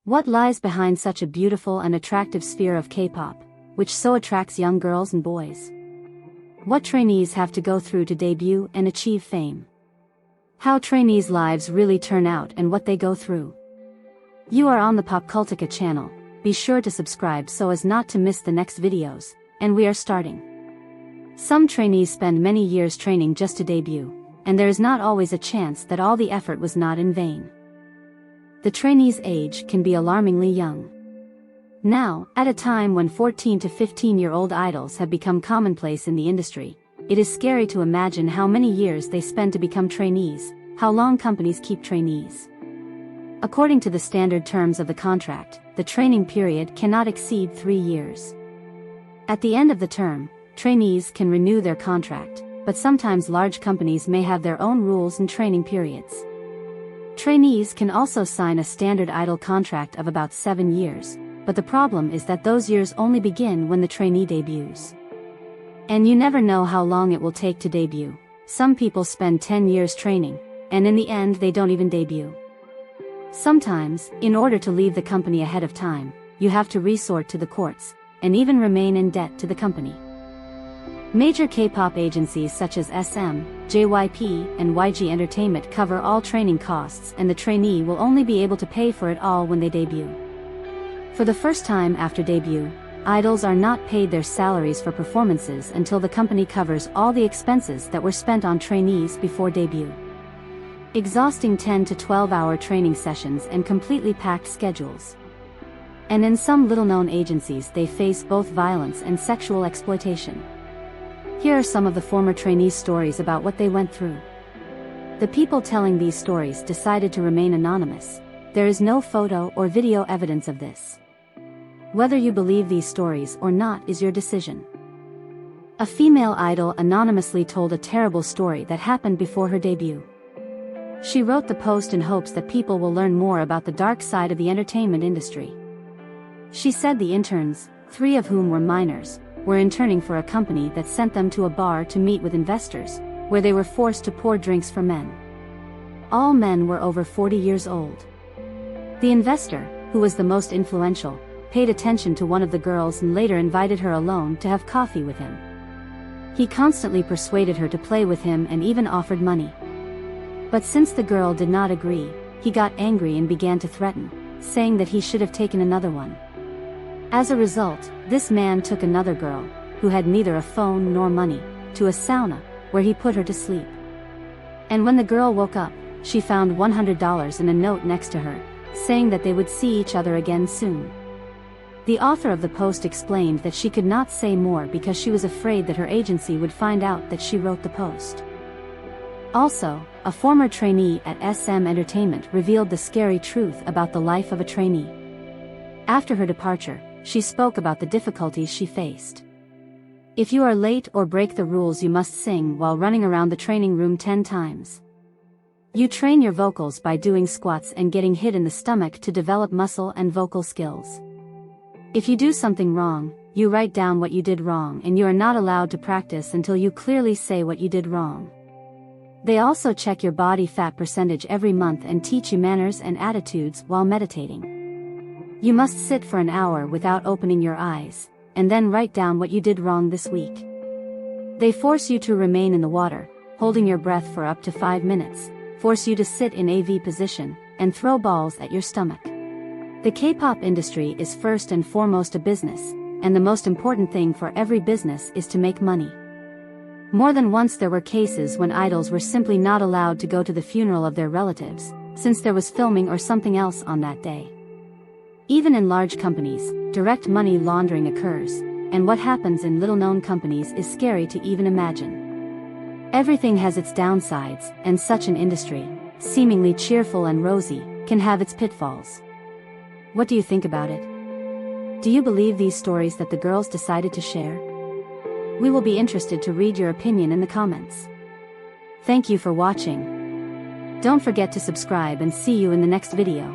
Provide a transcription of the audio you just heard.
What lies behind such a beautiful and attractive sphere of K-pop, which so attracts young girls and boys? What trainees have to go through to debut and achieve fame? How trainees' lives really turn out and what they go through. You are on the Popcultica channel. Be sure to subscribe so as not to miss the next videos, and we are starting. Some trainees spend many years training just to debut, and there is not always a chance that all the effort was not in vain. The trainee's age can be alarmingly young. Now, at a time when 14 to 15-year-old idols have become commonplace in the industry, it is scary to imagine how many years they spend to become trainees, how long companies keep trainees. According to the standard terms of the contract, the training period cannot exceed 3 years. At the end of the term, trainees can renew their contract, but sometimes large companies may have their own rules and training periods. Trainees can also sign a standard idol contract of about 7 years, but the problem is that those years only begin when the trainee debuts. And you never know how long it will take to debut. Some people spend 10 years training, and in the end they don't even debut. Sometimes, in order to leave the company ahead of time, you have to resort to the courts, and even remain in debt to the company. Major K-pop agencies such as SM, JYP, and YG Entertainment cover all training costs, and the trainee will only be able to pay for it all when they debut. For the first time after debut, idols are not paid their salaries for performances until the company covers all the expenses that were spent on trainees before debut. Exhausting 10 to 12-hour training sessions and completely packed schedules. And in some little-known agencies they face both violence and sexual exploitation. Here are some of the former trainees' stories about what they went through. The people telling these stories decided to remain anonymous. There is no photo or video evidence of this. Whether you believe these stories or not is your decision. A female idol anonymously told a terrible story that happened before her debut. She wrote the post in hopes that people will learn more about the dark side of the entertainment industry. She said the interns, 3 of whom were minors, were interning for a company that sent them to a bar to meet with investors, where they were forced to pour drinks for men. All men were over 40 years old. The investor, who was the most influential, paid attention to one of the girls and later invited her alone to have coffee with him. He constantly persuaded her to play with him and even offered money. But since the girl did not agree, he got angry and began to threaten, saying that he should have taken another one. As a result, this man took another girl, who had neither a phone nor money, to a sauna, where he put her to sleep. And when the girl woke up, she found $100 in a note next to her, saying that they would see each other again soon. The author of the post explained that she could not say more because she was afraid that her agency would find out that she wrote the post. Also, a former trainee at SM Entertainment revealed the scary truth about the life of a trainee. After her departure, she spoke about the difficulties she faced. If you are late or break the rules, you must sing while running around the training room 10 times. You train your vocals by doing squats and getting hit in the stomach to develop muscle and vocal skills. If you do something wrong, you write down what you did wrong and you are not allowed to practice until you clearly say what you did wrong. They also check your body fat percentage every month and teach you manners and attitudes while meditating. You must sit for an hour without opening your eyes, and then write down what you did wrong this week. They force you to remain in the water, holding your breath for up to 5 minutes, force you to sit in AV position, and throw balls at your stomach. The K-pop industry is first and foremost a business, and the most important thing for every business is to make money. More than once there were cases when idols were simply not allowed to go to the funeral of their relatives, since there was filming or something else on that day. Even in large companies, direct money laundering occurs, and what happens in little-known companies is scary to even imagine. Everything has its downsides, and such an industry, seemingly cheerful and rosy, can have its pitfalls. What do you think about it? Do you believe these stories that the girls decided to share? We will be interested to read your opinion in the comments. Thank you for watching. Don't forget to subscribe and see you in the next video.